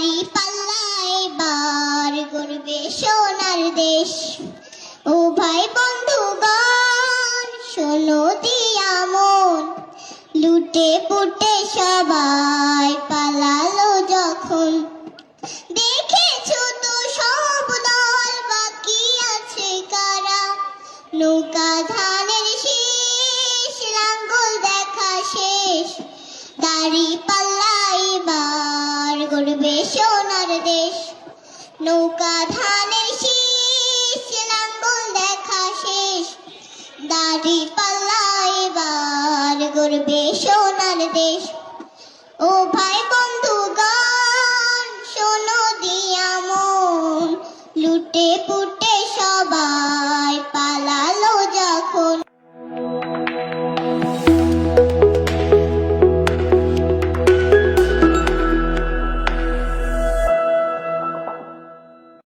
দাড়ি পাল্লা এবার গড়বে সোনার দেশ। ও ভাই বন্ধুগণ শোনো দিয়া মন, লুটে পুটে সবাই পালালো যখন। দেখেছো তো সব দল, বাকি আছে কারা? নৌকা ধানের শীষ, লাঙ্গল দেখা শেষ। দাড়ি পাল্লা এবার গড়বে সোনার দেশ। নৌকা ধানের শীষ, লাঙ্গল দেখা শেষ। দাড়ি পাল্লা এবার গড়বে সোনার দেশ। ও ভাই বন্ধু